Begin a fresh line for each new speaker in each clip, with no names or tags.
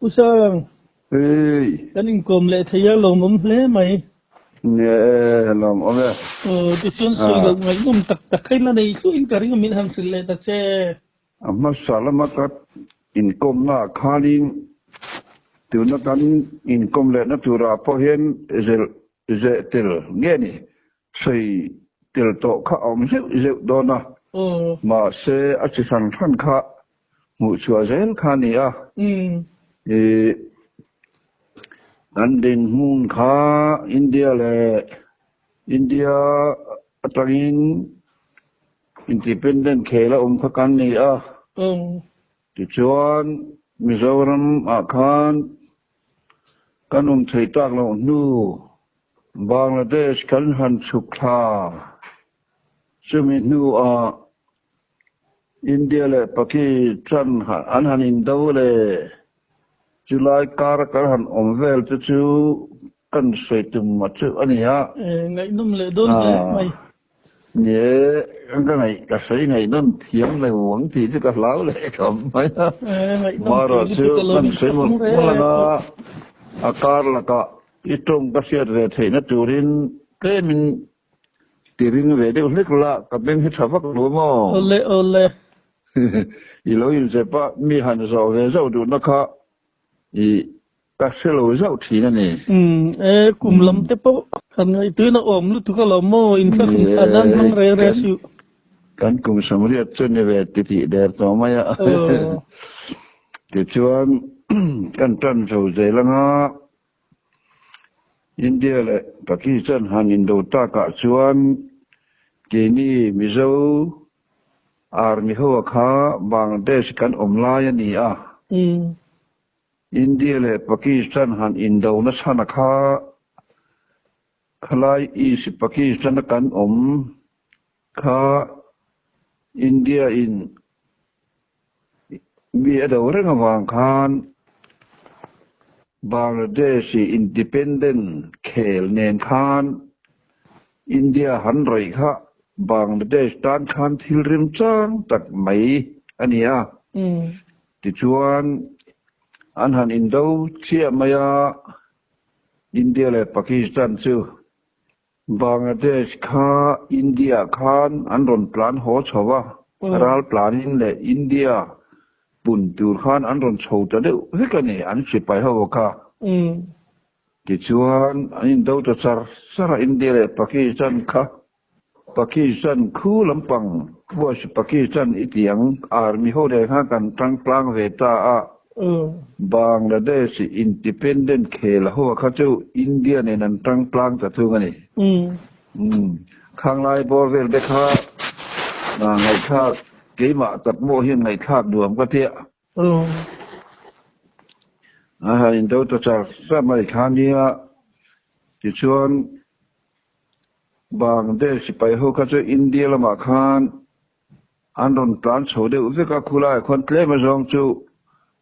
Usang, kaning kom le thaya lom hle mai.
Nè lom ome.
Ti sion soi lo ngai nom tak khai la nei su in karing min ham sil le tak che.
Amma salamakat in kom na khaling tu na kan in kom le na tu ra po hen ze tel nge ni sei tel to kha om zeu do na. Ma se a chi san than kha mu chua zen kha ni a. An din hun kha India atangin independent khela kha kan ni a. Ti chuan Mizoram akhan kan thei tak lo nu Bangladesh kan han chukha sumi nu a India le Pakistan an han indo le July kar han omvel chu kan sei tum ma chu ania
ngai num le don mai
nhớ cái này cà sĩ này nó thiếm này vẫn thì chứ cà lão lại không phải mà rồi xưa mình sẽ một lần là car là cả ít trong cái xe rồi thì nó chủ đến cái mình tiền về đây hết là cái bên hết sắp phát đúng không?
Ole
ý lối in sẽ bắt mi hành rồi về rồi đủ nó khác ý các xe lối rồi thì này
cùng lắm thế po kan ngai tu na om lu tu ka lo mo in sa khadan mang re su
kan kum samriat chun ne ve ti der to maya ti chuan kan tan so je langa India le Pakistan han indo ta ka chuan ke ni mizo army ho kha Bangladesh kan omlai ani a India le Pakistan han indo na sana kha khalai is Pakistan kan kha India in mi adore ngawang khan Bangladesh independent khel nen khan India han roi kha Bangladesh tan khan thil rim chang tak mai ania ti chuan an han indo chia maya India le Pakistan chu Bangladesh kha India khan an ron plan ho chawa ral planin le India bun tur khan an ron chho ta deu hekani an chi pai ho kha ti chuan an do ta sara India le Pakistan kha Pakistan khu lampang was Pakistan itiang army ho de kha kan tang plang ve ta a Bangladesh independent khela ho kha chu India ne nan tang plang ta thu ngani khang lai bor vel de kha na ngai kha ke ma tat mo hian ngai thak duam ka tia ha in do to cha sa mai kha nia ti chuan Bangladesh pai ho kha chu India lama khan an ron plan chho de u ka khulai khon tle ma jong chu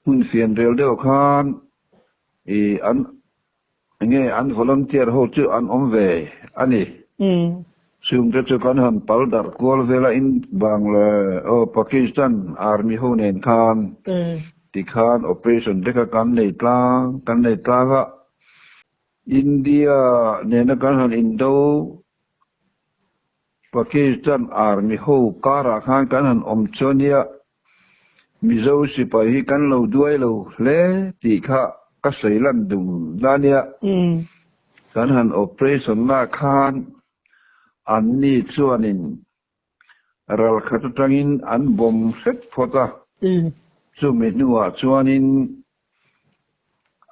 hun fian rel deuh khan an volunteer ho chu an omve ani sum te chu kan han pal dar kol vela in Bangla Pakistan army ho nen khan ti khan operation de ka kan nei tlang India nen kan han indo Pakistan army ho kara khan kan han om chonia Mizo sipai kan lo duai lo le ti kha ka seilan dum dania kan han operation na khan an ni chuanin ral khat tangin an bom set phota chu me nuwa chuanin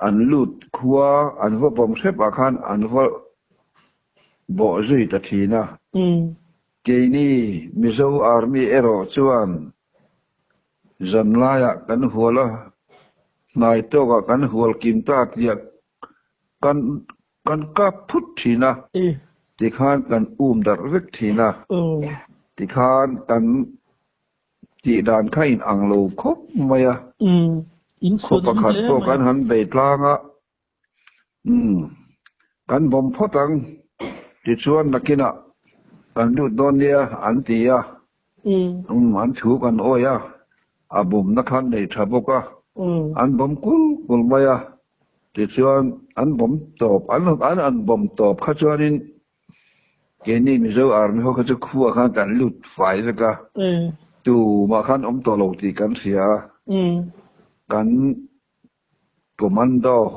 an lut khuwa an vo bom set a khan an vo bo zui ta thina ke ni Mizo army ero chuan Zanlaya kan huala nai to ka kan hual kim ta tia kan ka phut thina ti khan kan dar vek thina ti khan kan ti dan khain anglo khop maya
in
so pakhat to kan han be tlanga kan bom photang ti chuan nakina kan du donia antia an thu kan oya abum na khan nei thaboka อันผมกุลมาติดชวนอันผมตอบอันผมตอบข้าชวนินเกนี่มิโซอาร์มีเขาจะคั่วข้างกันลุดไฟสักดูมาขันตัวโลตีกันเสียกันกมันดอโฮ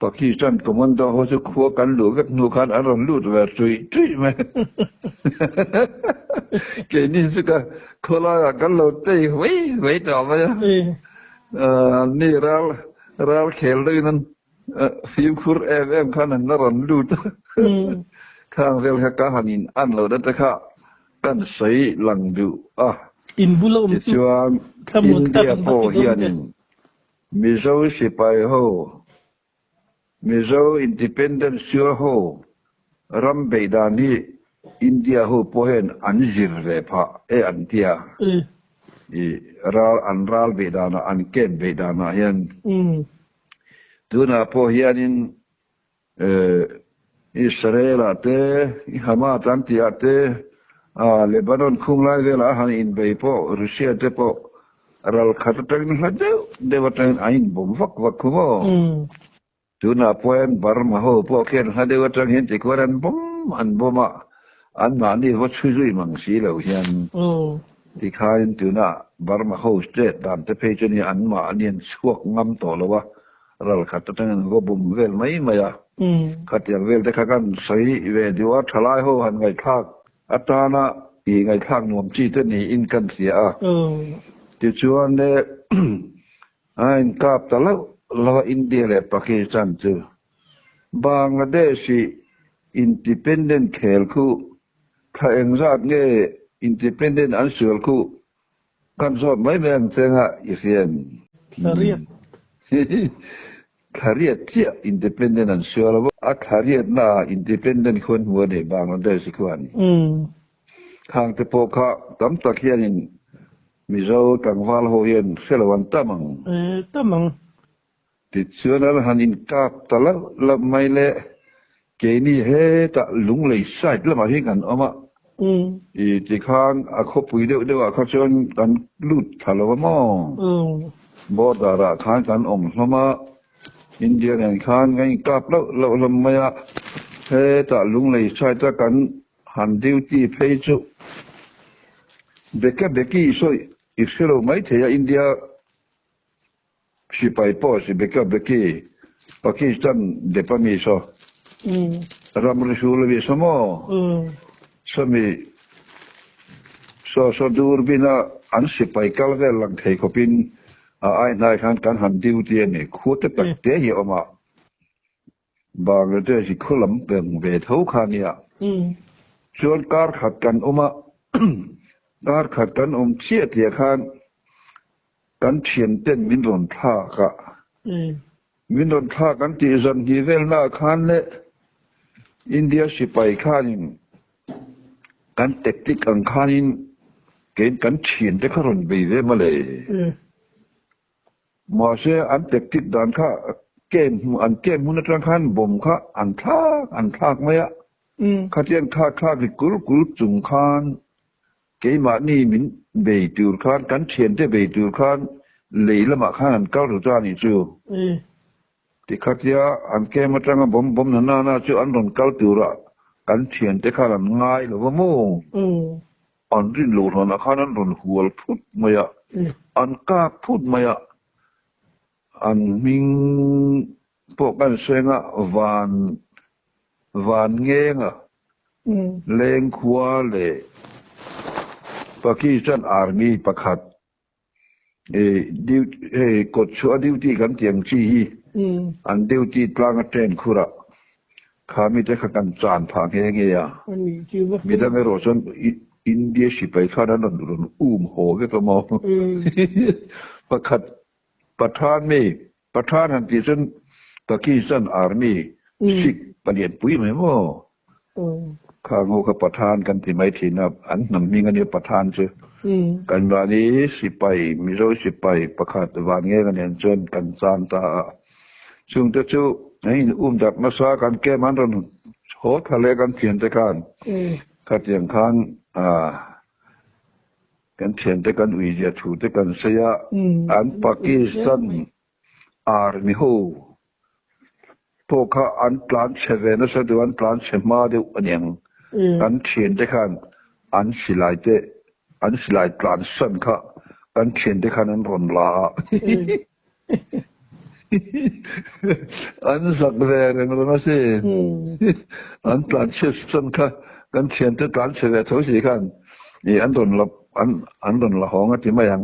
ปากีสถานกมันดอโฮจะคั่วกันหลุดกันหนูขันอารมณ์ลุดแบบจุยไหมเกนี่สักคนละกันหลุดได้ไว้ต่อไปนี่เราเขลเลยนั่นฟิล์มคูร์ขันนั่นรันลุดข้างเวลาการหันินอันเราได้แต่ข้ากันใส่หลังดู
อินบุลม
ที่ชวนอินเดียโปเฮียนินมิโซสิไปโฮมิโซอินดิเพนเดนซ์ชัวโฮรัมเบดานีอินเดียโฮโปเฮนอันจิรเวพะอันเดียรัลเบดานาอันเกมเบดานาเฮียนดูน่าโปเฮียนินอิสราเอลเตฮามาสอันติอาเตเลบานอนคุงไลเวลาฮันอินเบย์โปรัสเซียเตโปรัลขัดตังน์ฮัดเดวัตังน์อินบอมฟักคุโมดูน่าพอยน์บาร์มาโฮโปเคนฮัดเดวัตังน์เห็นติกวารันบอมอันบอมาอันมานี่วัดช่วยมังสีเหล่าเฮียนที่ขายดูน่าบาร์มาโฮสเตดามเตเพจนี่อันมาอันนี้ช่วงงำต่อแล้ววะรัลขัดตังน์ก็บุมเวลไม่ยาขัดอย่างเวลแต่ขันใส่เวดีว่าทลายหัวหันไงทักอัตานะอีไงทักนวมจีเตนี่อินกันเสียที่ชวนเนี่ยอินกับแต่ละเราอินเดียและปากีสถานจูบังกลาเทศอินดิเพนเดนต์เคลคูถ้าเองรักเนี่ยอินดิเพนเดนต์อันสุลคูกันสอบไม่แบ่งเสียงอีเสียนKariet tia independent and sure kariet na independent kon huane Bangladesh kwan khang te poka tam takhian in mizo tangwal ho yen selawan tamang ti chuan han in kap tala la mai le ke ni he ta lung lei sai la ma hi kan oma I ti khang a khopui de wa kha chuan kan lut thalo mo bo dara khan kan hlomaอินเดียเนี่ยข้างไงกับเราลำมาเฮตะลุงเลยใช้ตะกันหันดิวที่เพย์จุเบกี้ช่วยอีกสิ่งไม่เทียอินเดียสิไปพอสิเบกี้ปากีสถานเดปามีโซรำริสูลวิสมอสมีโซดูร์บินาอันสิไปกัลเวลังเทคบินไอ้นายขันการหันดิวเตียนเนี่ยคู่แต่ปักเตะเหรอมาบางเรื่องที่คุณลำเป็นเวทูขานี่ส่วนการขัดกันมาการขัดกันเชี่ยเตียขันกันเชียนเต้นมินดอนท่ากะมินดอนท่ากันที่จันทีเวลน่าขันเลยอินเดียสิไปขันกันเทคนิคอังขันเกณฑ์กันเชียนแต่ขรนไปเวมาเลยมาเสียอันเทคนิคด้านข้าเกมอันเกมมุนตรังขันบ่มข้าอันทากไหมอะข้าเทียนข้าที่กุลจุงขันเกมานี่มินเบยตูร์ขันกันเชียนแต่เบยตูร์ขันเลยละมาขันเก้าตัวจานี่จูที่ข้าเทียอันเกมมาตรังบ่มนาจูอันโดนเก้าตัวละกันเชียนแต่ขันง่ายหรือว่าโม่อันรินโลดนะขันนั้นโดนหัวพุดไหมอะอันก้าพุดไหมอะอันมิงพวกกันเสงะวานเงงะเลงขวาเลปากีสถานอาร์มีประคัดดิวกดชัวดิวที่กันเตียงชีอันดิวที่กลางเทนคุระข้ามีแต่ขันจานผางเงยมีแต่ไม่รู้ส่วนอินเดียสิไปข้านั้นโดนโหก็ตัวมองประคัดประธานหันที่ซึ่งปากีสถานอาร์มีสิกประเดียนปุ้ยไหมโม่ข้างูกับประธานกันที่ไม่ทีนับอันนั้นมีเงินเยอะประธานเชื่อกันวันนี้สิไปมิโรสิไปประคัดวันเงี้ยกันเนี่ยจนกันซานตาซึ่งจะชูให้จากมาซากันแก้มันตอนโหทะเลกันเทียนตะการขัดอย่างข้าง กันเทียนแต่กันวิจถูแต่กันเสียอันปากีสถานอาร์มีโฮพวกเขาอันพลานเชเวนัสดูอันพลานเชมาเดียวอันยังกันเทียนแต่กันอันสิไลเตอันสิไลพลานสันค่ะกันเทียนแต่กันอันรอนลาอันสักเวรเงินมาสิอันพลานเชสันค่ะกันเทียนแต่พลานเชเวทุกสิ่งกันนี่อันรอนละอันรอนละห้องที่ไม่ยัง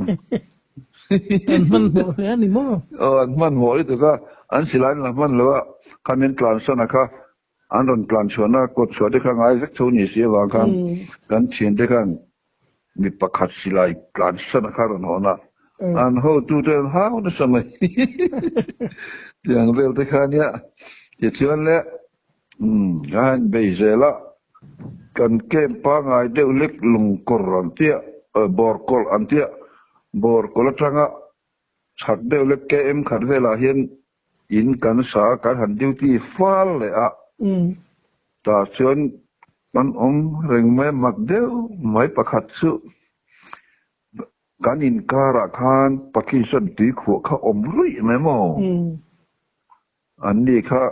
มันหัวแล้วนี่มั้ง
อันมันหัวนี่ตัวก็อันสิไลละมันเลยว่าคันเป็นพลานสันนะคะอันรอนพลานชวนนะกดชวนที่ข้างไอ้สักทุนนี่เสียวางกันกันเทียนแต่กันมีประคัดสิไลพลานสันนะคะรอนหัวนะอันเขาดูเดินห้าวนั่นสมัยอย่างเร็วแต่แค่นี้จะชวนแล้วงานไปเสร็จละกันเก็บปังไอเดียวเล็กลงกรอนเตี้ยบอร์กอลอันเตี้ยบอร์กอลจังอ่ะชักเดียวเล็กเก็บขัดเวลาเห็นอินกันสาการหันดิวที่ฟ้าเลยอ่ะแต่ชวนมันเร่งไม่มักเดียวไม่ประคัดสุการอินการะคานปากีสถานตีขวเขารุ่ยไม่มองอันนี้ค่ะ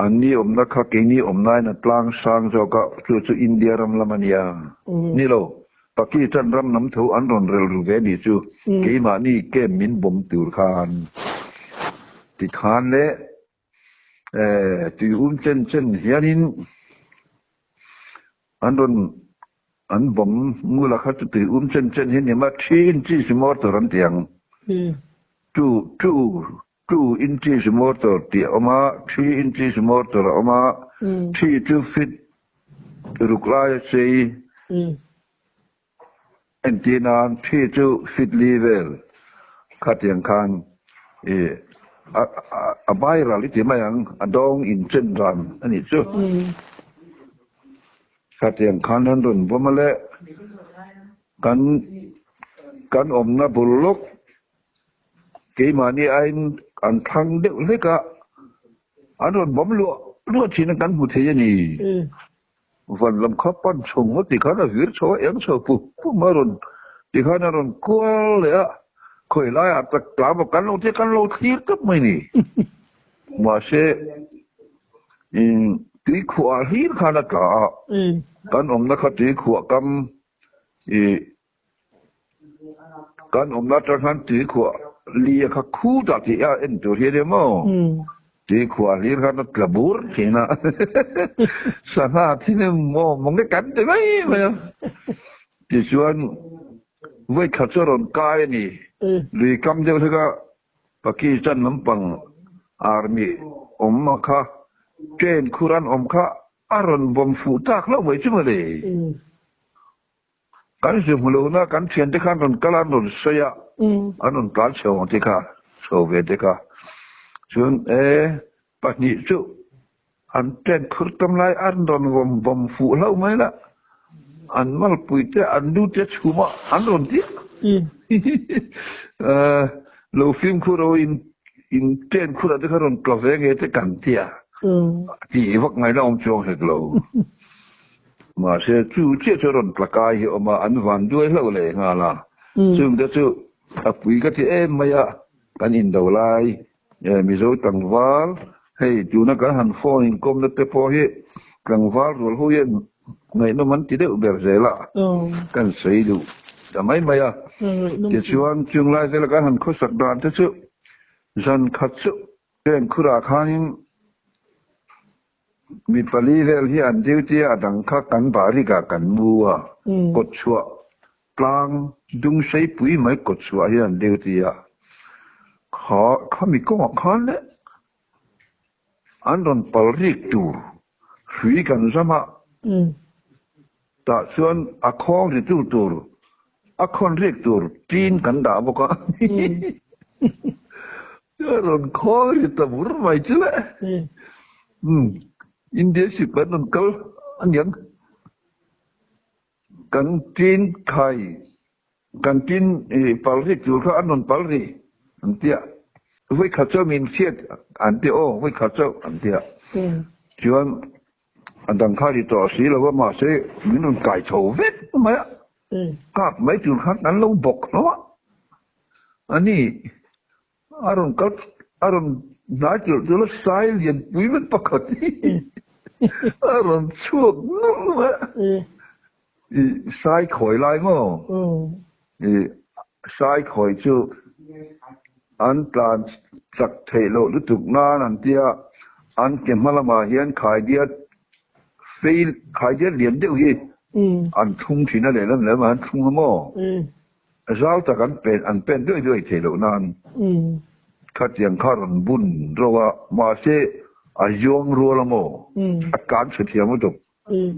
อันนี้นักข่าวเก่งนี้นายนัดลางสร้างเจ้าก็จู่อินเดียรำละมันยานี่โลปากีสถานรำน้ำเถาอันรอนเร็วรูเวนี่จู่เกี่ยมานี่เก็บมินบ่มตูร์คานติคานเละตีเช่นเฮียนินอันรอนอันบ่มมูลค่าตีเช่นเห็นเนี่ยมาทีนที่สมอตัวรันเตียงtwo inches motor ที่ออกมา3 inches motor ออกมา2 feet รุกลายเสียอันที่นาน2 feet level ขัดอย่างคันใบระลิที่ไม่ยังดองอินเช่นรันอันนี้จู่ขัดอย่างคันนั้นดุนพอมาแล้วกันน่ะบุลลกเกี่ยมานี่ไอ้อันทางเด็กเล็กอะอันนั้นบ่มลัวที่นั่นกันหุเทียนี่วันลำคับปั้นชงว่าที่เขาน่ะหือโชว์เอ็งโชว์ปุ๊มารุนที่เขาน่ะรุนกลัวเลยอะคอยไล่อัตกลาบกันโลที่กับไม่นี่มาเช่ตีขวาฮีขนาดกะกันนักตีขวากกันนักจังหันตีขวาเลียขคู่ตัดที่เอ็นตัวเฮียเดโมตีขวาลีขนาดกระบุรเห็นนะสภาพที่นี่มองได้กันได้ไหมที่ชวนไว้ขัดสรนกายนี่หรือกำเดียวที่ก็ปากีสถานน้ำปังอาร์มีมาค่ะเจนคุรันค่ะอารอนบอมฟูตากแล้วไว้จุ่มเลยกันเสียงหูนะกันเชียนที่ข้างรนกลานรนเสียอันนั้นการเชียวที่ข้าโซเวียตที่ข้าส่วนปัจจุบันอันเจนคุรทำลายอันรนบอมฟูแล้วไหมล่ะอันมัลปุยเตอันดูเตชูมาอันรนที่เราฟิล์มคุโรอินเจนคุรที่ข้ารนกลาเวงเอตกันที่ที่วักไงเราจงเห็นเรามาเสียจู่เชื่อชรนปลากายออกมาอันวันด้วยเราเลยงาละซึ่งเดี๋ยวจู่ปุยก็ที่ไม่ยะกันอินดาวไลมีโจตังวาลให้จู่นักการหันฟออินคอมนัตเตพอให้กังวาลรัวหัวยันไงโนมันที่เดือดแบบเสละกันใส่ดูแต่ไม่ยะจะชวนจึงไล่เสละการหันข้อสักดานเถอะจันขัดจู่เรื่องคุราคานิมีปลีเวลที่อันเดียวที่อังคากันบาริกากันบัวกดชัวกลางดุงใช้ปุ๋ยไม่กดชัวที่อันเดียวที่เขามีก้อนขันเลยอันนั้นปลีกตูคุยกันซะมาแต่ส่วนอาคองที่ตูอาคองเรียกตูจีนกันด่าบอกว่าอันนั้นคองที่ตะบุรไม่ใช่เลยอินเดียสิบเป็นนั่นก็อันยังกันจีนไข่กันจีนปารีจูเขาอันนั้นปารีอันเดียไว้ขัดเจ้ามินเสียอันเดียไว้ขัดเจ้าอันเดียชวนอันดังข้าที่ต่อสีแล้วว่ามาเสียมินนไก่โฉวเวททำไม กาบไม่จุดขัดนั้นเราบอกเนาะอันนี้อารมณ์ก็อารมณ์น่าจุดแล้วสายเรียนปุ๋ยมันปกติอารมณ์ช่วงนู้นวะสายข่อยลายมั้งสายข่อยชื่ออันการสักเทโลหรือถูกน้านั่นเดียอันเก็บมาละมาเฮียนขายเดียฟีขายเดียเหรียญเดียวยี่อันทุ่งที่นั่นเลยแล้วมันทุ่งมั้งเราแต่กันเป็นอันเป็นด้วยเทโลนั้นข้าเจียงข้ารันบุญเราว่ามาเสอายุงรัวละมั้งอาการเสียมั้งตุก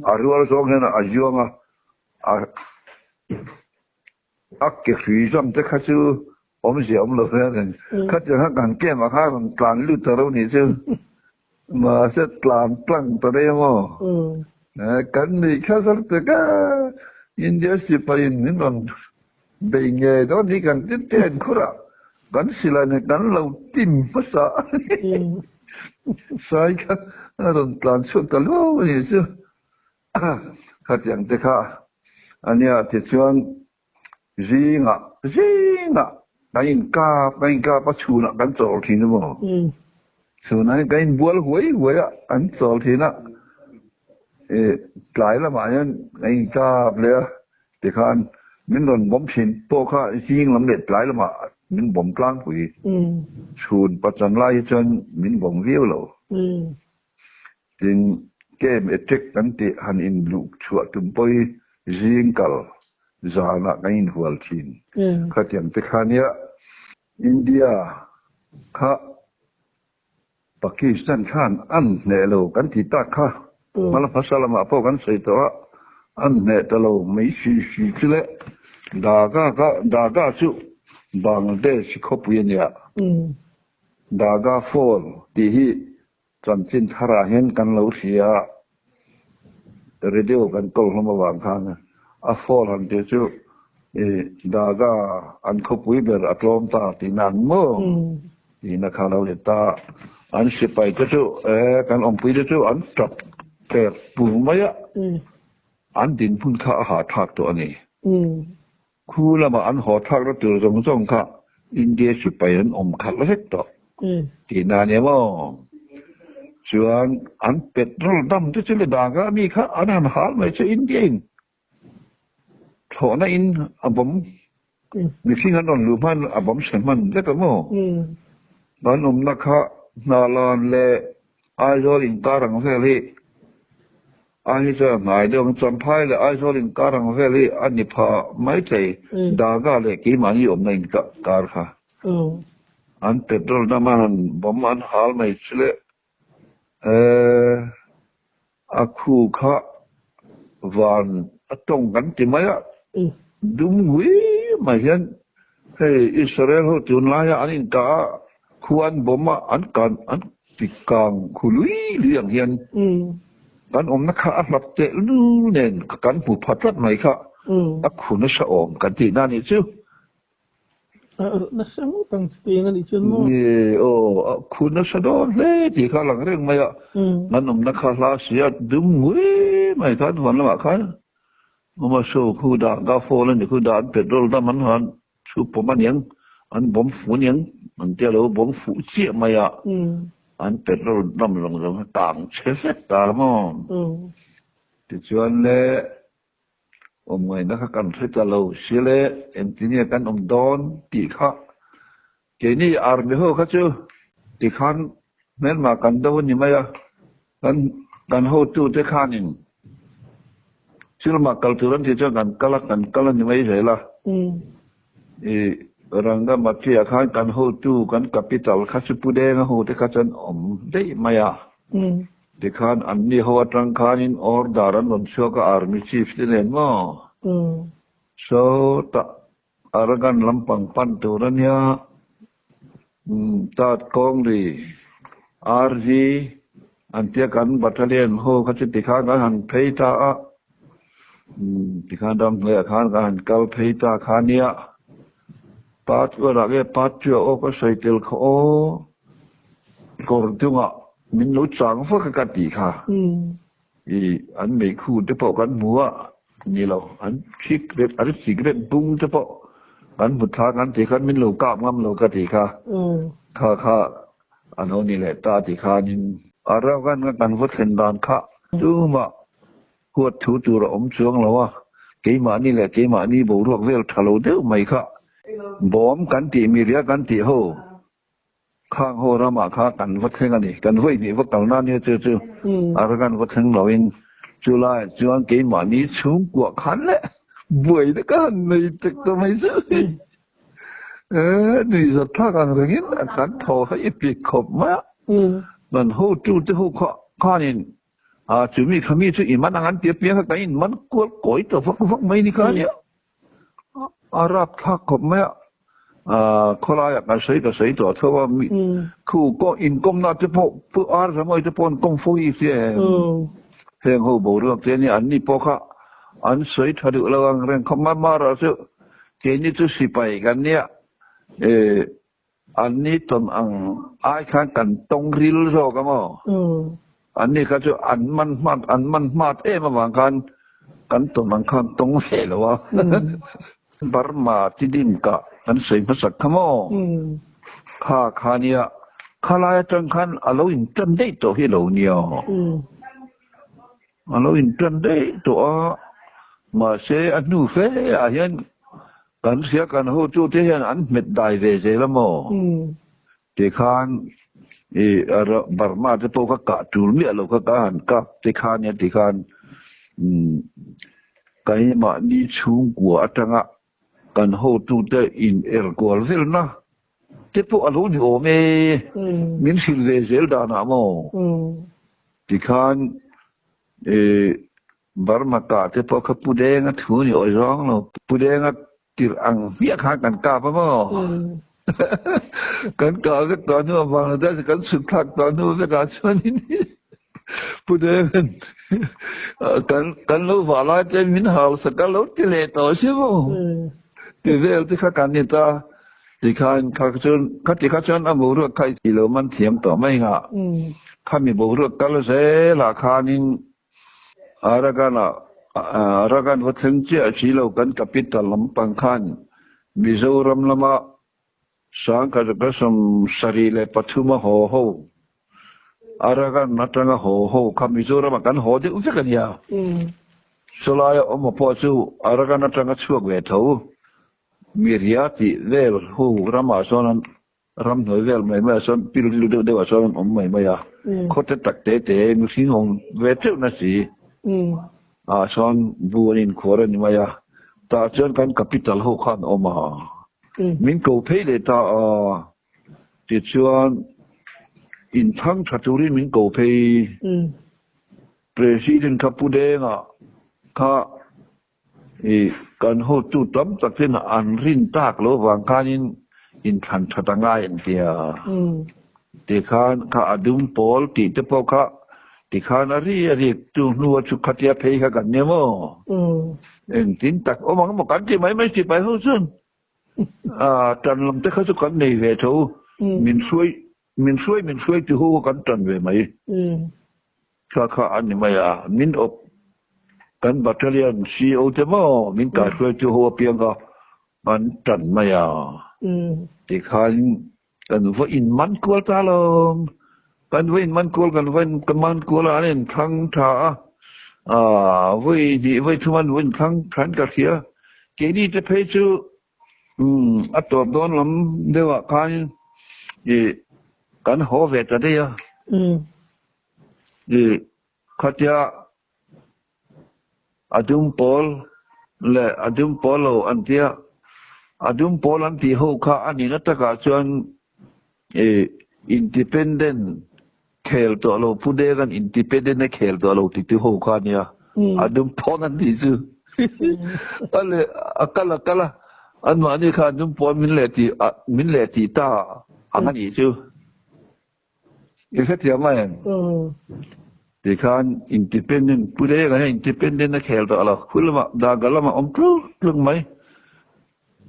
อารัวละสองเห็นอายุงอักเกษีจำแต่ข้าชื่อผมเสียเลยนะข้าจะหาการแก้มาข้าต้องการลุตเรานี่ชื่อมาเสร็จกลางปลังตัวเดียวกันนี่ข้าสักแต่ก็อินเดียสิไปนี่มันเบ่งเงยตอนนี้กันเต้นคุระกันสิละเนี่ยกันเราติมภาษาใช่ค่ะต้องการช่วยตลอดนี่ชื่อข้าอย่างแต่ข้าอันนี้ที่ชวนจิงอ่ะกันกาปัจจุบันกันโจทย์ที่นู่นส่วนนั้นกันบัวหวยอ่ะอันโจทย์ที่น่ะหลายละมาเนี่ยกันกาเลยที่ข้ามันโดนบ่มสินพวกข้าจิงลำเล็ดหลายละมามันบ่มกลางหุยส่วนปัจจัยไล่จนมันบ่มวิวแล้วจึงเกมเอติกนั้นที่หันอินลูกชัวตุ่มไปจิงกัลจานะกันหัวทินข้าเทียมที่ข้าเนี่ยอินเดียข้าปากีสถานข้านอันเนโลกันที่ตาข้ามาลภาษาละมาพวกกันใส่ตัวอันเนตโลไม่ชีทเลยดากาสุบังเดชขบเวียนเนี่ยดากาฟอลที่จันจินทาราเห็นกันเราเสียเรดิโอกันกลมาบางครั้งอาฟอลหันเดียวดากาอันขบวิเบอร์อัตลมตาที่นังโมที่นักข่าวเราเห็นตาอันสิไปก็จู่กันอมปีก็จู่อันจับเกิดปุ่มไม่อะอันดินพุ่นข้าหาทักตัวนี้คู่ละมาอันหอทักแล้วตัวจงข้าอินเดียสิไปนั้นอมขัดแล้วเฮ็ดต่อที่นาเนี่ยว่าส่วนอันเป็ดรุ่นดำที่จะเลยด่าก็มีข้าอันนั้นหาไม่ใช่อินเดียโถนั่นอินผมมีสิ่งนั้นหรือมันผมเสมันได้ก็มั่งบ้านนักข่าวนาลานเล่ไอโซลินการังเฟลีไอเจ้าหมายเรื่องจำพายเลยไอโซลินการังเฟลีอันนี้พาไม่ใช่ดากาเลยกี่มันอยู่ในการค่ะอันเป็ดรุ่นนั้นมันผมอันหาไม่ใช่อาคูข้าวานตรงกันที่ไหมอ่ะดุมวิไม่เห็นให้อิสราเอลเขาจุนลายอันนี้ก็ควรบ่มาอันกันอันติกางคุลุยเรื่องเห็นกันนักข่าวรับเตะนู่นเนี่ยกันผู้พัฒน์ไหมค่ะอักขุนชะอมกันที่นั่นนี่ชื่อ
nasa mo pang tingan ichun mo
คุณนักดนเลยที่ข้าหลังเรื่องไม่อะนั่นนักข่าวลาเสียดุมวิไม่ทันวันละมาค่ะมาโชว์คู่ด่างกาโฟแล้วนี่คู่ด่างเป็ดโรลด้ามันหันชูผมมันยังอันบ่มฝูยังมันเจ้าเราบ่มฝูเชี่ยมาอ่ะอันเป็ดโรลด้าลงต่างเชฟตาละมั้งที่ชวนเลยไม่นะคะกันเสร็จแล้วเสียเลยเอ็นจิเนียร์กันดอนตีข้าเจนี่อาร์มีเขาเขาเจอตีขันแม้มากันโดนยังไงอ่ะกันเขาตู้เจ้าขันยังชื่อมาคัลตุรันที่เจ้ากันkalanยังไงใช่ละrangga mati akan kan ho tu kan capital khasu pude nga ho te khasan dei maya dekhan anni ho atang khanin or daran non shoka army chief den mo so ta aragan lampang pan turan ya tat kong ri RG antia kan battalion ho khasu tikha ga han pheita tikha dam le khan ga han kal pheita khania pat ora ge pat chu o ko saitel kho kor tunga min lu chang fa ka ti kha an me khu te po kan muwa นี่เราอันชิกเรตอันสิกเรตบุ้งเฉพาะอันพุทธากันที่ขันมินโลกาบงามโลกติค่ะข้าอันนี้แหละตาติขานินอารากันวัดเส้นดานค่ะดูมาหัวถูจูระอมช่วงแล้วว่าเกี่ยมานี่แหละเกี่ยมานี่บุรุษเวลทะลุเด้อไม่ค่ะบอมกันตีมีเรียกันตีโหข้างโหรามาข้ากันวัดเส้นกันนี่กันไว้นี่วัดเก่าหน้านี่เจออารากันวัดเส้นเราเองจุฬาจวนเกี่ยมานี่สูงกว่าขันแหละบ่อยแล้วกันในตึกก็ไม่ซื้อนี่จะท่ากันเรื่องนี้กันโทรให้ปีขบมามันโหจูจะโหข้านี่จุมีขมิ้นจุอิมันงั้นเตียเปียกันอินมันกวดก้อยตัวฟักไม่นี่กันเนี่ยอารับทักขบมาคนละอย่างกันใส่ตัวเท่าว่ามีคู่ก็อินก้มน่าจะพอผู้อาร์สมัยจะพอนก้มฟุ้ยเสียเฮงโหบ่เรื่องเจนี่อันนี้พอค่ะอันใส่ถ้าดูระวังเรื่องขมาเราเสียเจนี่จะสิไปกันเนี่ยอันนี้ตอนไอ้ข้างกันตรงริลโซกันมั้งอันนี้เขาจะอันมันมามาบางกันตรงบางคันตรงเสลวะบาร์มาที่ดินกะกันใส่ภาษาขโมข้าเนี่ยข้าลายจังคันอารมณ์อินจันได้ตัวที่เราเนี่ยอารมณ์อินจันได้ตัวมาเสียอันนู้นเฟ้อายันกันเสียกันโหจูเทียนอันเม็ดได้เวเจละโมที่ข้านบาร์มาจะโปกกะจูเมียเราก็การกับที่ข้านเนี่ยที่ข้านกันมานี่ชุ่มกว่าจังอ่ะกันโหจูเตอินกอลเวลนะที่พวกอารมณ์โอเมมินสิลเวเจลดานาโมที่ข้านบาร์มากะที่พวกผู้เด้งถูนี่อ้อยร้องเราผู้เด้งติดอังเมียข้ากันกาปะโมกันกาก็ตอนนู้นบางแต่กันสุดทักตอนนู้นก็ชวนนี่ผู้เด้งกันรู้ว่าเราจะมินหาวสักแล้วที่เล่ต่อใช่ไหมที่เวลที่ข้ากันนี่ตาที่ข้าชวนบุรุษใครที่เรามันเทียมต่อไม่งะข้ามีบุรุษกันแล้วเสียราคานี่อะไรกันวัดถึงเจ้าชีเรากันกับพิตาลำปังคันมิโซรัมละมาสังกัดกษัตริย์สรีเลปัทุมาโหอะไรกันนัดกันโหคำมิโซรัมกันโหเดี๋ยวจะกันยาสลายอมาพอสู้อะไรกันนัดกันช่วยเวทเอามีริยาติเวลหูรามาสอนรำหน่วยเวลไม่สอนพิรุณเดียวสอนไม่ยาเขาจะตักเตะมุสิงห์เวทเอานั่นสิสอนบัวนินขวรนี่มายาตาเชิญกันกับพิตาลหกขันออกมามินกูเพย์เลยตาติดชวนอินทั้งชัตุริมินกูเพย์ประธานขับผู้เด้งข้ากันโหจุดตั้มจากที่นั่นอันรินตากโลวังคานินอินทันชัดง่ายอันเดียแต่ข้าอดุมโพลติดพอข้าที่ข้านารีจูนัวชุขัดยาเพย์กันเนี่ยมั้งจินตักโอ้มังบอกกันที่ไม่สิไปหูซึ่งจันลำแต่เขาสุกันในเวทูมินช่วยที่หูกันจันเวไหมข้าอันนี้ไม่มินอบกันบัตเตอร์ยันซีโอเทมอมินกาช่วยที่หูเพียงก็มันจันไม่ที่ข้ากันว่าอินมันกวลตาลงกันเว้นมันกลัวกันเว้นกันมันกลัวอะไรทั้งท่าเว้ยทุกวันเว้นทั้งขันกระเทียเกดีจะเพจูอัตตัวโดนลำเดียวกันหัวเวทได้ยังขัดยาอดุมโพลและอดุมโพลอันเดียอดุมโพลอันที่หัวข้าอันนี้นัตกาชวนindependent เคลตัวเราผู้เดียกัน independent ในเคลตัวเราติดหัวข้าเนี่ยอดุมโพลอันที่สุดอะไรกัลอันมาเนี่ยข้าอดุมโพลมินเลติตาอันนี้จู่อีกแค่เดียวมั้งที่ข้า independent ผู้เดียกัน independent ในเคลตัวเราคุณละมาดากันละมาพลุงไหม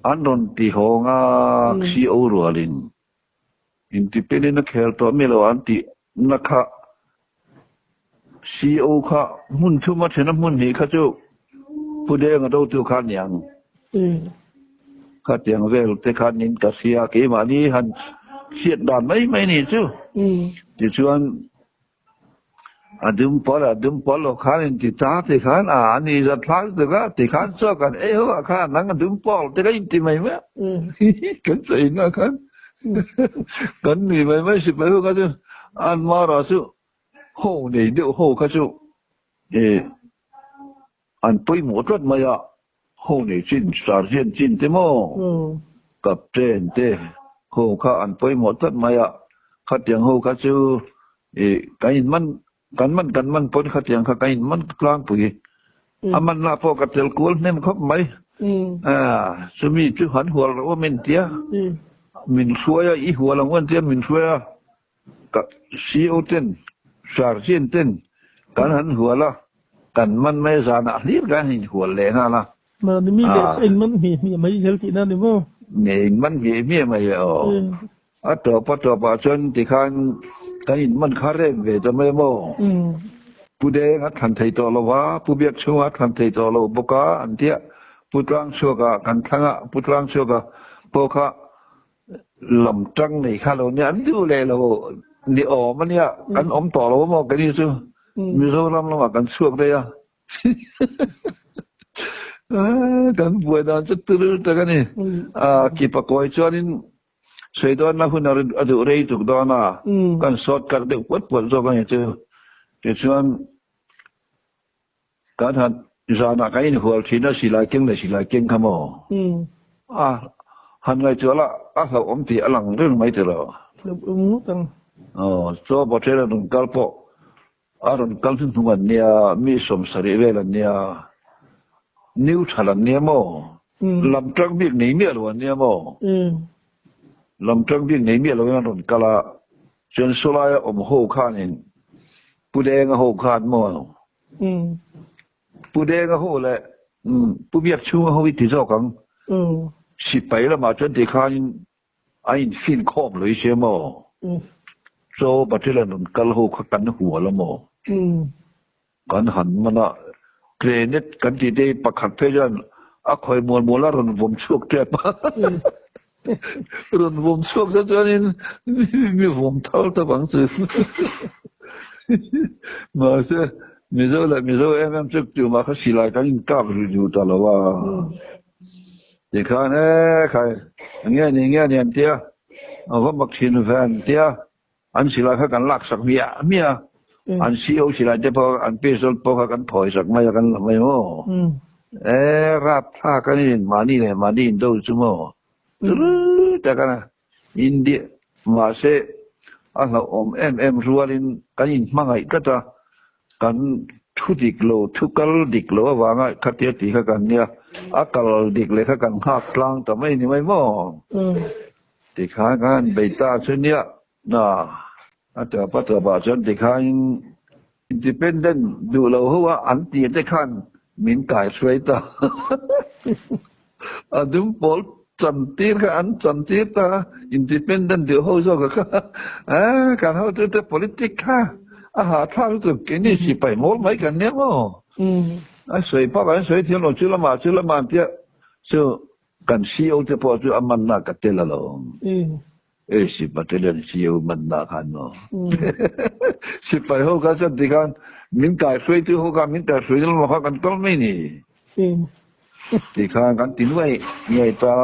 อันนนที่ห้องซีโอรัวลินindependent นักเขียนตัวไม่รู้อันที่นักข่าซีโอข่ามุ่งทุ่มมาเช่นมุ่งนี้ข้าจะ ผู้เด้งเราตัวคันอย่างคัดอย่างเวลแต่คันนินกเสียเกมานี้หันเสียดดอนไม่นี่ซื่อที่ชวนดึมปอลคันที่ตาที่คันนี่จะพลาดแต่ว่าที่คันซ้อกันว่าคันนั่งดึมปอลแต่ก็อินที่ไม่แม้กันใส่หน้าคันกันนี่ไม่สิไปว่าก็อันมาราสุโหนี่เดี๋ยวโหก็สุอันปุยหมดรถมายะโหนี่จินสารเจียนจินเตโมกับเจนเตโหข้าอันปุยหมดรถมายะขัดยังโหก็สุกันมันปนขัดยังข้ากันมันกลางปุยมันลาพอกับเจลกูลเนี่ยมันครบไหมสมีจุหันหัวเราว่ามันเตี้ยมินช่วยอีหัวเราวันเตี้ยมินช่วยกับซีโอเต้นสารเจียนเต้นกันหันหัวละกันมันไม่สานะนี่กันหันหัวแรงละ
มันมีเด็กเองมันมีไม่ใช่ที่นั่นเลยมั้ง
เนี่ยมันมีไม่เอาตัวปัจจุบันที่ขันกันมันคาเร่เวทไม่มั้งผู้เด็กทันทีตัวเราว่าผู้เบียดชัวทันทีตัวเราบุกอันเดียผู้ตรังชัวกันทั้งผู้ตรังชัวพวกลำจังในข้าเราเนี่ยอันดูเลยเรานี่อ๋อมันเนี่ยกันอมต่อเราว่ากันนี่ซื่อมีโซลำเรากันชัวได้อะกันป่วยนอนจะตื่นแต่กันนี่กี่ปะก้อยชวนนี่สวยดอนนะคุณอะไรดูเรื่องถูกดอนนะกันสดกันเด็กปวดโซกันอย่างเจอแต่ชวนการทันจานักไอ้หัวที่น่าสิลายเก่งเลยสิลายเก่งขโมหันไงเจอละเขาอมตีอลังเรื่องไม่เจอละบทเรียนรุ่นกัลปอรุ่นกัลถึงทุกวันเนี่ยมีสมศรีเวลเนี่ยนิวชาลันเนี่ยโมลำจังบิ๊กนี่มีอะไรเนี่ยโมลำจังบิ๊กนี่มีอะไรรุ่นกัลจนสุดท้ายหัวขานินผู้เด็กหัวขาดโมผู้เด็กหัวเลยผู้เบียดชูหัววิธีเจ้ากันสิไปแล้วมาจนที่ข้าไอ้ฟินคอมเลยใช่ไหมโซ่ปัจจุบันนั้นกัลหูกันหัวละโมกันหันมันอะเกรนิตกันที่ได้ประคับเพยันคอยมวลแล้วรุนวมชุกเจ็บรุนวมชุกซะจนมีวมเท่าตะบังสือมาเสียมิโซชุกจู่มาเขาสิลายกันกล้าบอยู่ตลอดว่าเด็กเขาเนี่ยใครเงี้ยเนี่ยเตี้ยว่ามักชินแฟนเตี้ยอันสิลาเขากันลักสักเมียอันซีโอสิลาจะพออันเปโซลพอกันถอยสักไม่กันไม่โม่รับท่ากันนี่มานี่ดูจุโม่แต่กันอินเดียมาเสเราเอ็มรัวลินกันยินมังไงก็จะกันทุดิกโลทุกลดิกโลว่าไงขัดเยติกันเนี่ยกลดิกเลยกันหักกลางแต่ไม่นี่ไม่โม่ติขากันใบตาเช่นเนี้ยน่ะแต่ปัจจุบันฉันติขาอินดิเพนเดนต์ดูเราหัวอันตีได้ขันมินกายสวยตาดุมปอลจันทีกันจันทีตาอินดิเพนเดนต์เดี๋ยวหัวโซ่กันการหัวตัว politik ค่ะหาทางสุดกินนี่สิไปมอลไม่กันเนี่ยมั้งสวยเพราะกันสวยที่เราชื่อละมาเที่ยชื่อกันซีโอจะพอชื่ออามันนักเตลละสิบัตรเล่นซีโอมันนักฮันเนาะสิไปหัวกันสักทีกันมินกายสวยที่หัวกันมินกายสวยแล้วมากันก็ไม่นี่ทีกันตินไว้ใหญ่ตา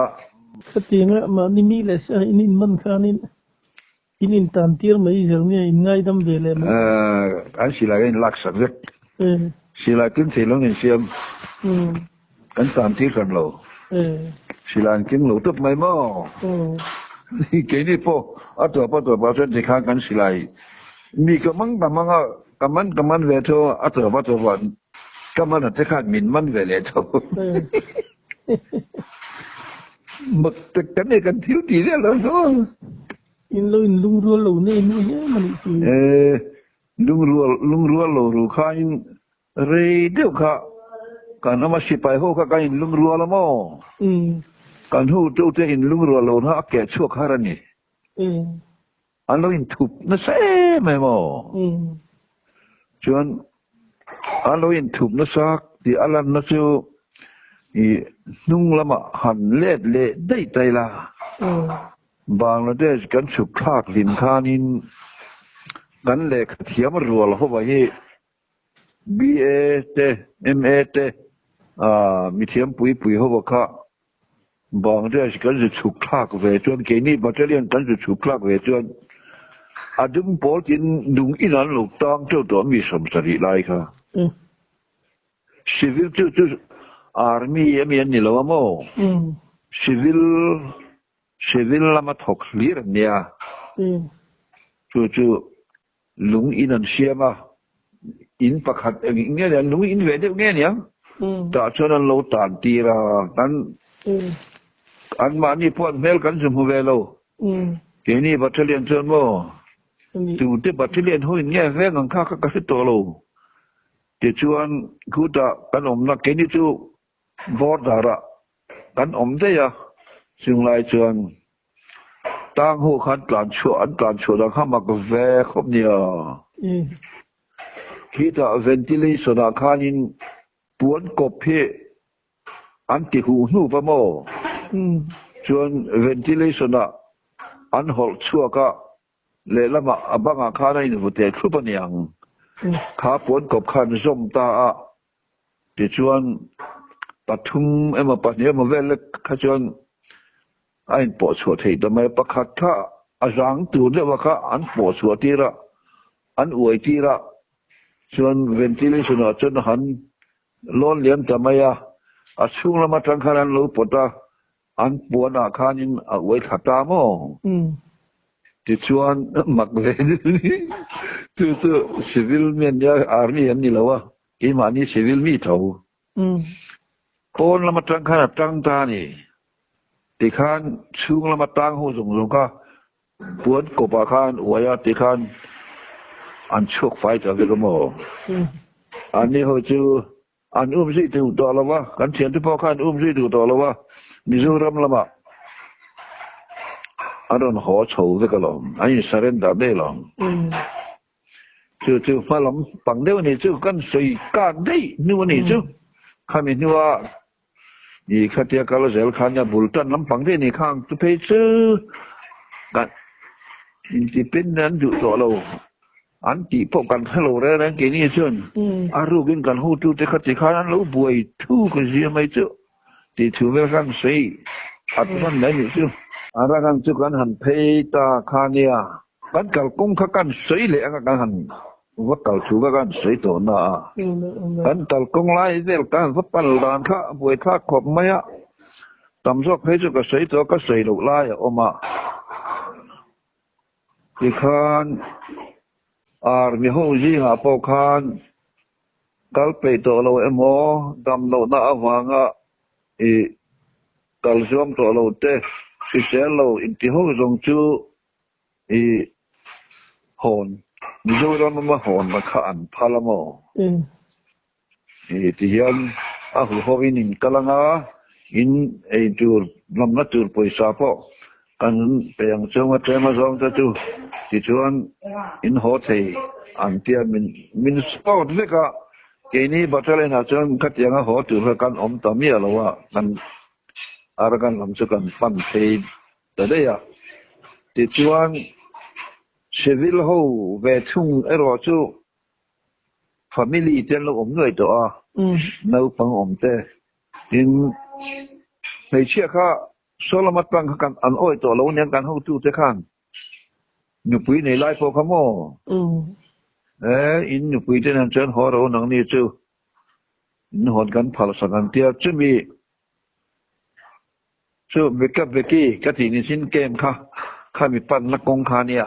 สติงะมันนี่เลยใช่อินมันขานินอินตันทีร์ไม่ใช่เนี่ยอินไงดำเบลเลย
อันสิลากันลักสักเล็กสิลากินสิลงเงินเสียมกันตันทีร์กันเราสิลากินเราตุ๊บไม่มั่งนี่แค่นี้พอตัวปัจจุบันที่ข้างกันสิลามีกำมันเวทตัวปัจจุบันกำมันที่ข้างมินมันเวทมักแต่กันเนี่ยกันทิ้วตีเนี่ยเราเนาะ
อินลุงรัวเราเนี่ยมัน
ลุงรัวเรารู้ข้าอินเรื่องเดียวข้าการน้ำมันสิไปหัวข้ากันอินลุงรัวละมั้งการหูเจ้าเจ้าอินลุงรัวเรานะแก่ชั่วข้ารันนี่อันเราอินทุบนั่นใช่ไหมมั้งจนอันเราอินทุบนั่นสักที่อันนั้นนั่นเจ้า nung lama han let le dei tai la Bangladesh kan chuklak lin khanin kan le thiam rual ho ba hi BA te MA te mi thiam pui ho ba kha Bangladesh kan chuklak ve chuan ke ni battalion kan chuklak ve chuan adum pol tin dung inan lo tang to to mi som sari lai kha civil to army emian ni lo mo civil lama thok lir nia chu lung inan siama in pakhat nge le lung in ve de nge nia ta chuan lo tan ti ra kan an ma ni pon mel kan zum ve lo ke ni battalion chuan mo tu te battalion ho nge ve ngang kha ka si to lo te chuan khu ta kan om na ke ni chu border ra kan om de ya sing lai chuan tang ho khan tlan chu da kha mak ve khop nia khi ta ventilation a khanin puan kop phe an ti hu nu pa mo chuan ventilation a an hol chuaka le lama abanga khana in vu te thu pa niang kha puan kop khan zom ta a ti chuan pathum ema pa ne ma vel kha chuan ain po chho thei da mai pakhat kha azang tu le wa kha an po chho ti ra an uai ti ra chuan ventilation a chuan han lon liam ta maya a chung lama tang khan lo pota an puana khanin a uai khata mo ti chuan mak ve tu civil men ya army an ni lawa ki mani civil mi tho pon lama tang khan tang ta ni ti khan chung lama tang ho zong ka puan ko pa khan uaya ti khan an chok fai ta ve mo an ni ho chu an si tu to lawa kan chen tu po khan si tu to lawa Mizoram lama adon ho chou ve ka lo ai surrender de lo chu fa lam pang de ni chu kan sui kan dei ni ni chu khami ni wa ni khatia kala zel khanya bultan lam pang de ni khang tu pe chu kan independent du to lo an ti po kan hello re ran ke ni chun aru bin kan hu tu te khati khan lo buai thu ko ji mai chu ti thu ve kan sei at man nei ni chu ara kan chu kan han phei ta khania kan kal kum kha kan sei le kan han wa kal thu ga kan sei to na kan kal kong lai vel kan va pal dan kha buai kha khop maya tam sok phei chu ka sei to ka sei lo lai oma ti khan mi ho ji ha po khan kal pe to lo emo dam lo na awanga kal zom to lo te si selo in ti ho zong chu hon mi zo ron ma hon ma khan phalamo ti hian a hu ho in kalanga in tur lam na tur poisa po kan peyang chonga tema zong ta tu ti chuan in ho thei an tia min sport veka ke ni battalion ha chuan khatianga ho tu kan om ta mi alowa kan aragan lam chu kan pan thei ta de ya ti chuan civil ho ve thung ero chu family ten lo om noi to a no pang om te in hei chia kha solamat pang kan an oi to lo nyang kan ho tu te khan nu pui nei lai po khamo in nu pui te nan chen ho ro nang ni chu in hon kan phal sa kan tia chu mi chu backup veki ka ti ni sin kem kha mi pan na kong kha nia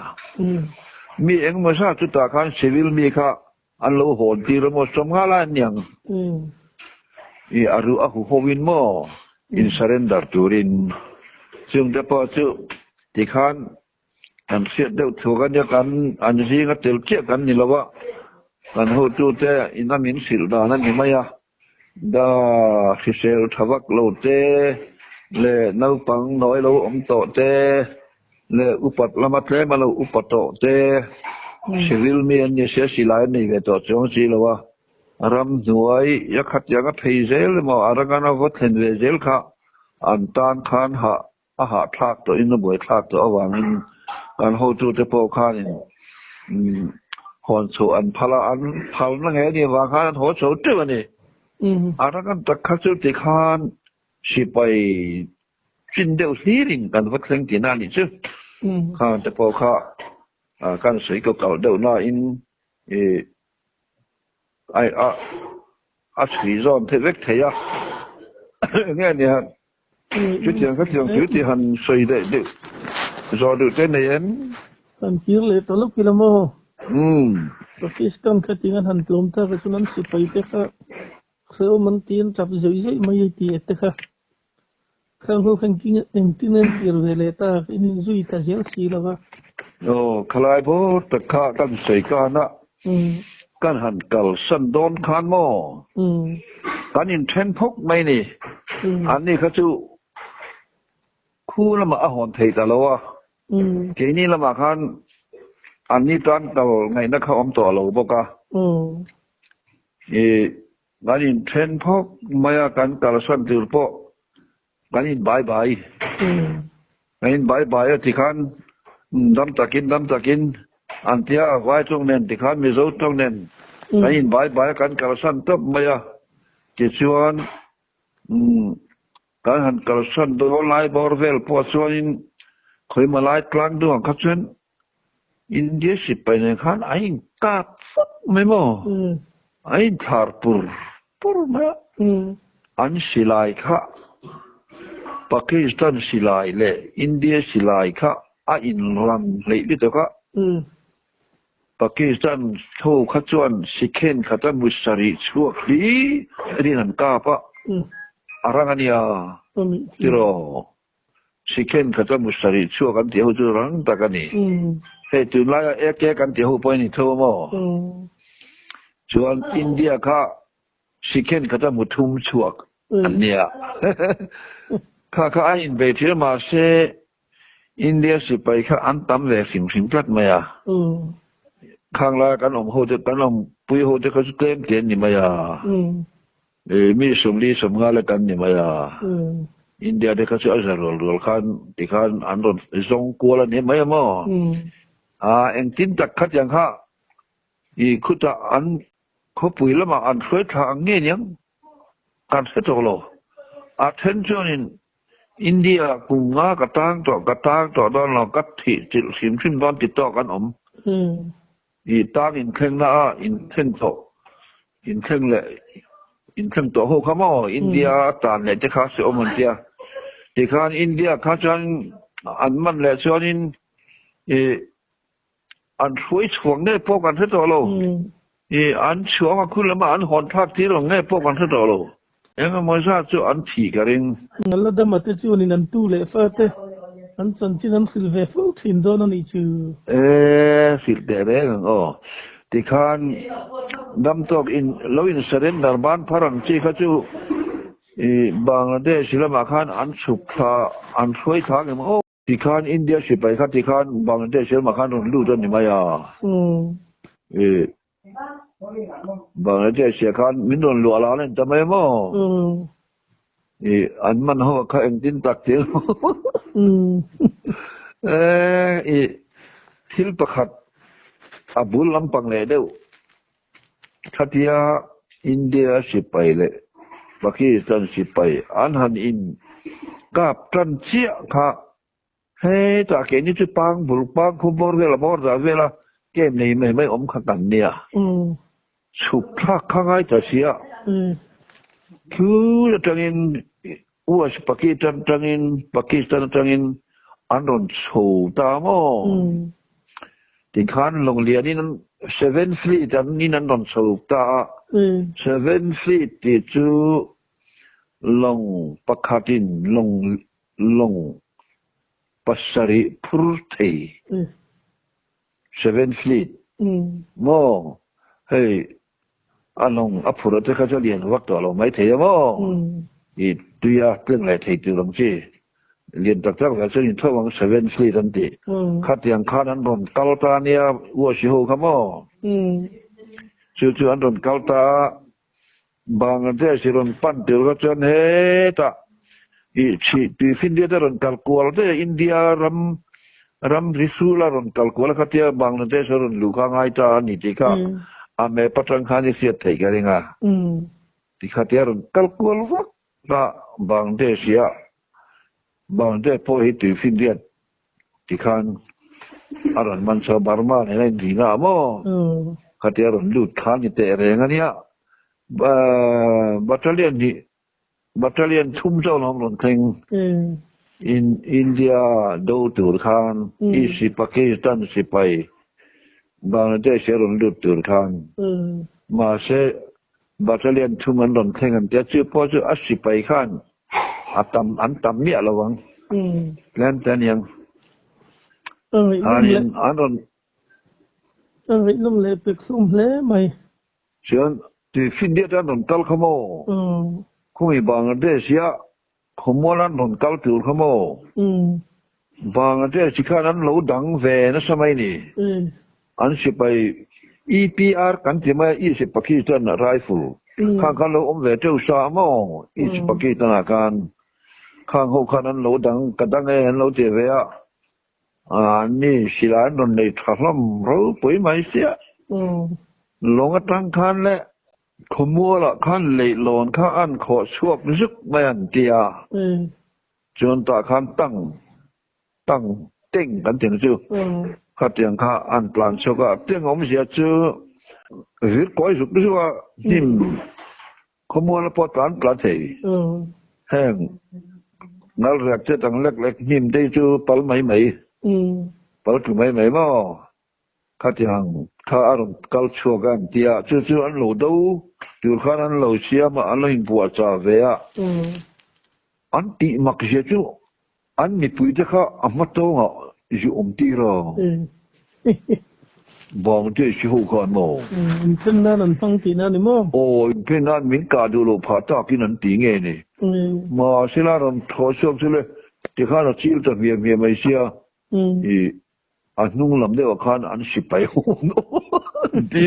mi eng ma sa chu ta khan civil mi kha an lo hon ti ro mo som nga la nyang aru a hu howin mo in surrender turin chung te po chu ti khan an siat deuh thukan ya kan an ringa tel che kan ni lawa kan ho tu te inamin sil da na ni maya da hisel thawak lo te le nau pang noi lo om to te le upat lama tle ma lo upat to te civil mi an ni se silai ni ve to chong si lawa รำหน่วยยักขัดยังกับเพย์เซลมาอารังกันวัดเห็นเวเซลค่ะอันตานคานหาอาหารทากตัวอินบวยทากตัววางอินการโฮจูเตโปคานินฮอนโซอันพลาอันพลนั่งไงนี่วางคานโฮโซเตวันนี้อารังกันตะคัสุติคานสิไปจินเดลซีริงกันวัดเล่งที่นั่นนี่ซึ่งคานเตโปคาการสวยเก่าๆเดินหน้าอินอาชีพจนเทเวกเทียเนี่ยเนี่ยจุดยังก็ยังจุดที่หันสวยได้ดูจอดูเต้นเนี่ย
หันคิดเลยตลกกิลโมปากีสถานขัดยังหันกลุ่มท่าก็ฉะนั้นสิไปเตะค่ะเสือมันตีนจับจุยจุยไม่ตีเตะค่ะข้างหัวข้างกินเอ็งตีนันตีร์เวเลต้าอินจุยตาเจลสีแล้วก็
โอ้คลายโบตะขากันสวยกันนะกันหันกัลสันโดนคานโมกันอินเทนพกไม่นี่อันนี้เขาจูคู่ละมาอาหอนเทตลอวะเกนี่ละมาคันอันนี้ตอนเราไงนักเขาอมตัวเราบอกว่ากันอินเทนพกไม่กันกัลสันติรพกกันอินบายบายกันอินบายบายที่คันดำตะกินอันที่ไว้ตรงนั้นที่คันมีโซ่ตรงนั้นกันอินบายบายกันกัลสันตบไม่จิตชวนการหันกระสันโดนไล่บอร์เวลพอส่วนเคยมาไล่กลางดวงขัดเส้นอินเดียสิไปในขันไอ้กาดฟัดไม่หมอไอ้ทาร์ปูร์มาอันสิไลค่ะปากีสถานสิไลเล่อินเดียสิไลค่ะอินรันเล่ดิตัวค่ะปากีสถานโชว์ขัดส่วนสิเคนขัดมุสริชัวคลีนี่นั่นกาปะArangania tiro siken kata mustari chuo kan tihu tu rang takani he tu la eke kan tihu point ni tho mo chuan India kha siken kata muthum chuak ania kha ain be thir ma se India si pai kha an tam ve sim plat maya khang la kan om ho te kan om pui ho te ka su kem tian ni mayaมีสมรีสมงาและกันนี่มาอินเดียเด็กเขาจะเอารอลคันที่คันอันรถส่งกัวแล้วนี่ไม่มาเอ็งจินตักขัดอย่างข้าคุตอันเขาปุ๋ยแล้วมาอันช่วยทางเงี้ยยังการเสด็จโลattention อินเดียกุงงากระตังต่อตอนเรากัดที่จิตสิมขึ้นตอนติดต่อกันตั้งอินเคร่งนะอินเคร่งโตอินเคร่งเลยอินเคร่งตัวหัวขมออินเดียตานเนี่ยจะข้าเสียอมันเดียที่ข้าอินเดียข้าจันอันมันแหละส่วนอันช่วยช่วงเนี่ยพวกกันเท่าตัวเราอันช่วงคุณละมาอันหอนทักที่เราเนี่ยพวกกันเท่าตัวเรายังไม่ทราบจะอันที่กันเอง
นั่นแหละแต่มาที่ช่วงนี้นั่นตู้เลยฟ้าเต้อันสันจินันสิลเวฟสินโดนนี่ชื่อ
สิลเดเร่งที่ข้านดำตกอินเราอินเสด็จดาร์บานพรังจีเขาจูบางประเทศละมาข้านอันสุขอันช่วยทางอย่างโอ้ที่ข้านอินเดียสิไปข้าที่ข้านบางประเทศละมาข้านรู้ตัวนี่มายาบางประเทศข้านมินโดนลัวลาเล่นทำไมมั่อันมันหัวข้าเองจินตักเสียงทิลประคัดอับุลลำปังเลยเดียวขัดยาอินเดียสิไปเลยปากีสถานสิไปอันหันอินกับจันเชียค่ะเฮ้ตาเกนี่จะปังบุลปังคุมบอร์เวลาบอร์ดาเวลาเกมนี้ไม่อมขัดเนี่ยสุขทักข้างไอ้ตาเสียคือจังอินวัวปากีสถานจังอินอันรอนโซตามอที่ข้านลงเรียนนี่นั้นSeven Fleet อันนี้นั่นโดนสูบตา Seven Fleet ที่จูลงปักขัดินลงปัสสริพุรเท Seven Fleet โม่เฮ้ยอันลงอัพุรเทเขาจะเรียนวักตัวเราไม่เทียมโม่อีตัวยาเรื่องอะไรเทียตัวลงจีเรียนตักๆก็จะเรียนทั่ววังเซเว่นฟลีทันทีขัดอย่างข้านั้นโดนกัลตาเนี่ยวัวชิโฮขโมจู่ๆอันโดนกัลตา Bangladesh ron pan tir ka chan he ta I chi India ta ron kalkual te India ram risula ron kalkual ka tia Bangladesh ron luka ngai ta ni ti ka ame patang khani sia thei ka ringa ti ka tia ron kalkual wa ta Bangladesh ya Bangladesh po hi ti India ti khan aran man sa Burma ne nei dina mo ka tia ron lut khan ni te renga nia battalion thum zo long lon thing in India do tur khan isi Pakistan sipai Bangladesh ron lut tur khan ma se battalion thum an lon thing an tia chu po chu asipai khan atam mi alawang len tan yang anon
lum le pek sum le mai
Sian ti India ta non kal khamo Kumi Bangladesh ya Khumolan non kal tur khamo Bangladesh khan an lo dang ve na samai ni an sipai EPR kan ti ma isi Pakistan rifle khan lo om ve teu sa mo isi Pakistan kan khan ho khan an lo dang kadang an lo te ve ya ni silan non nei thlam ro poi mai sia longa tang khan le khumula khan le lon kha an kho suak zuk man tia chon ta khan tang teng kan teng chu kha tiang kha an plan choka teng om sia chu vir koi zuk chu wa nim khumula po tan plan thei heng ngal rak che tang lek nim dei chu pal mai pal tu mai mo kha tiang kha aron kal chogan tia chu an lo do tur khan an lo sia ma an lo in bua cha ve a an ti mak je chu an mi pui te kha amato nga ju om ti ro bong te shi ho khan mo
chen na nan phang ti na ni mo
pe nan min ka du lo pha ta ki nan ti nge ni ma sila ron tho shok chule ti kha ro chil ta vie mai sia an nung lam de khan an sipai ho no ti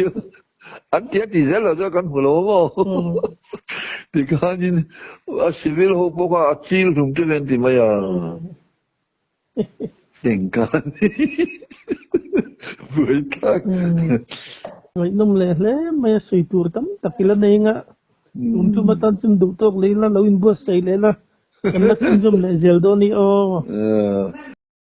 an tia ti zel lo kan hulo mo ti khan in a civil ho po ka chil thum te len ti mai tình kan với các
vậy nông lệ lẽ mày suy tur tâm tập cái này ngã untuk matan sim doktor leila lawin bos say leila kan nak sim lệ gel doni